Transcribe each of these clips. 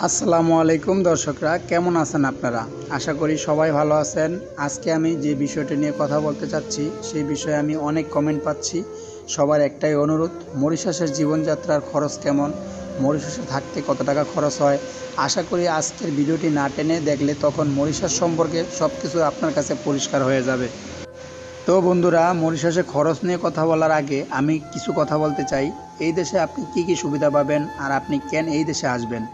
আসসালামু আলাইকুম দর্শকরা, কেমন আছেন আপনারা? আশা করি সবাই ভালো আছেন। আজকে আমি যে বিষয়টি নিয়ে কথা বলতে চাচ্ছি সেই বিষয়ে আমি অনেক কমেন্ট পাচ্ছি। সবার একটাই অনুরোধ, মরিশাসের জীবনযাত্রার খরচ কেমন, মরিশাসে থাকতে কত টাকা খরচ হয়। আশা করি আজকের ভিডিওটি না টেনে দেখলে তখন মরিশাস সম্পর্কে সব কিছু আপনার কাছে পরিষ্কার হয়ে যাবে। তো বন্ধুরা, মরিশাসে খরচ নিয়ে কথা বলার আগে আমি কিছু কথা বলতে চাই। এই দেশে আপনি কি কি সুবিধা পাবেন আর আপনি কেন এই দেশে আসবেন।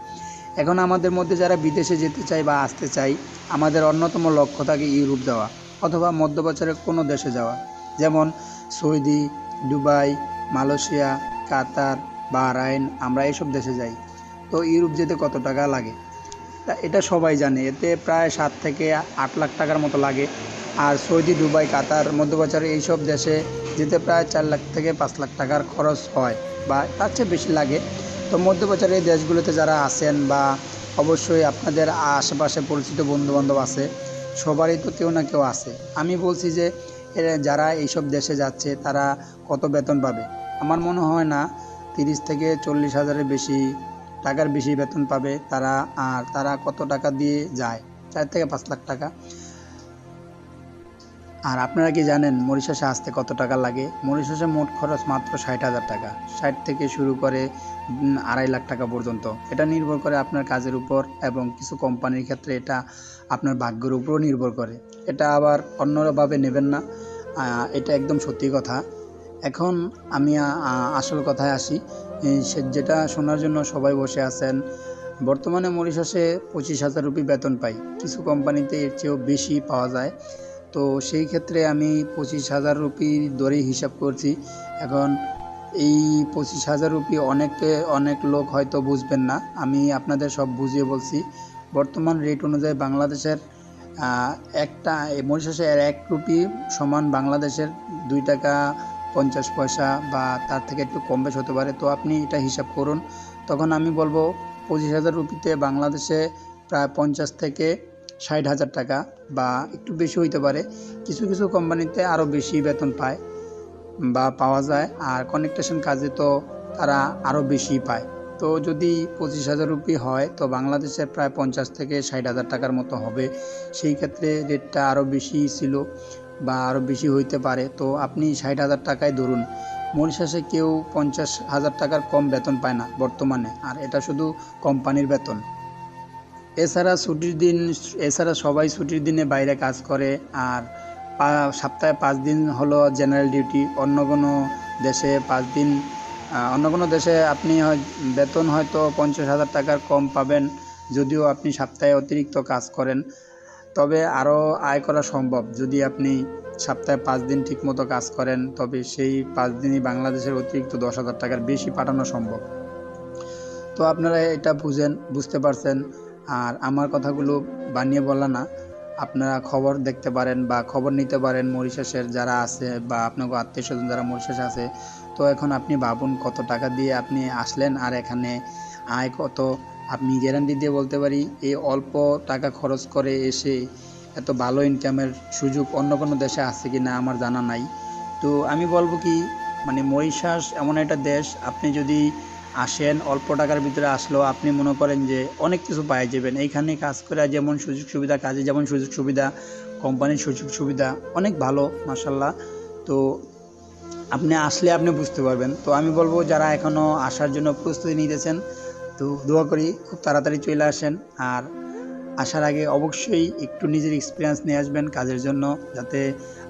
এখন আমাদের মধ্যে যারা বিদেশে যেতে চায় বা আসতে চায়, আমাদের অন্যতম লক্ষ্য থাকে ইউরোপ যাওয়া অথবা মধ্যপ্রাচ্যের কোনো দেশে যাওয়া, যেমন সৌদি, দুবাই, মালয়েশিয়া, কাতার, বাহরাইন। আমরা এইসব দেশে যাই। তো ইউরোপ যেতে কত টাকা লাগে তা এটা সবাই জানে। এতে প্রায় 7 থেকে 8 লাখ টাকার মতো লাগে। আর সৌদি, দুবাই, কাতার, মধ্যপ্রাচ্যের এইসব দেশে যেতে প্রায় 4 লাখ থেকে 5 লাখ টাকার খরচ হয় বা তার চেয়ে বেশি লাগে। তো মধ্যপ্রাচ্যের এই দেশগুলোতে যারা আছেন বা অবশ্যই আপনাদের আশেপাশে পরিচিত বন্ধুবান্ধব আছে, সবারই তো কেউ না কেউ আছে। আমি বলছি যে যারা এইসব দেশে যাচ্ছে তারা কত বেতন পাবে। আমার মনে হয় না 30 থেকে 40 হাজারের বেশি টাকার বেশি বেতন পাবে তারা। আর তারা কত টাকা দিয়ে যায়? 4 থেকে 5 লাখ টাকা। আর আপনারা কি জানেন মরিশাসে আসতে কত টাকা লাগে? মরিশাসে মোট খরচ মাত্র 60,000 টাকা। 60 থেকে শুরু করে 2.5 লাখ টাকা পর্যন্ত। এটা নির্ভর করে আপনার কাজের উপর এবং কিছু কোম্পানির ক্ষেত্রে এটা আপনার ভাগ্যের উপরও নির্ভর করে। এটা আবার অন্যভাবে নেবেন না। এটা একদম সত্যি কথা। এখন আমি আসল কথায় আসি। যেটা শোনার জন্য সবাই বসে আছেন। বর্তমানে মরিশাসে 25,000 রুপি বেতন পাই। কিছু কোম্পানিতে এর চেয়েও বেশি পাওয়া যায়। তো সেই ক্ষেত্রে আমি 25,000 রুপি ধরেই হিসাব করছি। এখন এই 25,000 রুপি অনেক লোক হয়তো বুঝবেন না। আমি আপনাদের সব বুঝিয়ে বলছি। বর্তমান রেট অনুযায়ী বাংলাদেশের একটা মরিশাসের 1 রুপি সমান বাংলাদেশের 2 টাকা 50 পয়সা বা তার থেকে একটু কম বেশ হতে পারে। তো আপনি এটা হিসাব করুন। তখন আমি বলবো 25,000 রুপিতে বাংলাদেশে প্রায় 50 থেকে 60 হাজার টাকা বা একটু বেশি হইতে পারে। কিছু কিছু কোম্পানিতে আরও বেশি বেতন পায় বা পাওয়া যায়। আর কনেকটেশন কাজে তো তারা আরও বেশি পায়। তো যদি 25,000 রুপি হয় তো বাংলাদেশে প্রায় 50 থেকে 60 হাজার টাকার মতো হবে। সেই ক্ষেত্রে রেটটা আরও বেশি ছিল বা আরও বেশি হইতে পারে। তো আপনি 60,000 টাকায় ধরুন। মরিশাসে কেউ 50,000 টাকার কম বেতন পায় না বর্তমানে। আর এটা শুধু কোম্পানির বেতন। এছাড়া সবাই ছুটির দিনে বাইরে কাজ করে। আর সপ্তাহে 5 দিন হলো জেনারেল ডিউটি। অন্য কোনো দেশে আপনি বেতন হয়তো 50,000 টাকার কম পাবেন, যদিও আপনি সপ্তাহে অতিরিক্ত কাজ করেন। তবে আরও আয় করা সম্ভব যদি আপনি সপ্তাহে 5 দিন ঠিকমতো কাজ করেন। তবে সেই 5 দিনই বাংলাদেশের অতিরিক্ত 10,000 টাকার বেশি পাঠানো সম্ভব। তো আপনারা এটা বুঝতে পারছেন। আর আমার কথাগুলো বানিয়ে বলা না। আপনারা খবর দেখতে পারেন বা খবর নিতে পারেন মরিশাসের যারা আছে বা আপনার আত্মীয়স্বজন যারা মরিশাসে আছে। তো এখন আপনি ভাবুন কত টাকা দিয়ে আপনি আসলেন আর এখানে আয় কত। আপনি গ্যারান্টি দিয়ে বলতে পারি এই অল্প টাকা খরচ করে এসে এত ভালো ইনকামের সুযোগ অন্য কোনো দেশে আছে কি না আমার জানা নাই। তো আমি বলবো কি, মানে মরিশাস এমন একটা দেশ, আপনি যদি আসেন অল্প টাকার ভিতরে আসলেও আপনি মনে করেন যে অনেক কিছু পাই যাবেন এইখানে কাজ করে। যেমন সুযোগ সুবিধা, কাজে যেমন সুযোগ সুবিধা, কোম্পানির সুযোগ সুবিধা অনেক ভালো মাশাল্লাহ। তো আপনি আসলে আপনি বুঝতে পারবেন। তো আমি বলবো যারা এখনও আসার জন্য প্রস্তুতি নিতেছেন, তো দোয়া করি খুব তাড়াতাড়ি চলে আসেন। আর আসার আগে অবশ্যই একটু নিজের এক্সপিরিয়েন্স নিয়ে আসবেন কাজের জন্য, যাতে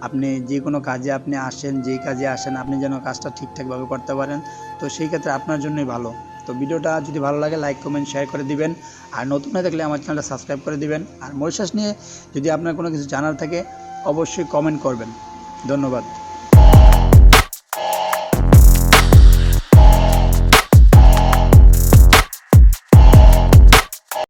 আপনি যে কোনো কাজে আপনি আসেন, যেই কাজে আসেন আপনি যেন কাজটা ঠিকঠাকভাবে করতে পারেন। তো সেই ক্ষেত্রে আপনার জন্যই ভালো। তো ভিডিওটা যদি ভালো লাগে লাইক কমেন্ট শেয়ার করে দিবেন। আর নতুন হয়ে থাকলে আমার চ্যানেলটা সাবস্ক্রাইব করে দিবেন। আর মরিশাস নিয়ে যদি আপনার কোনো কিছু জানার থাকে অবশ্যই কমেন্ট করবেন। ধন্যবাদ।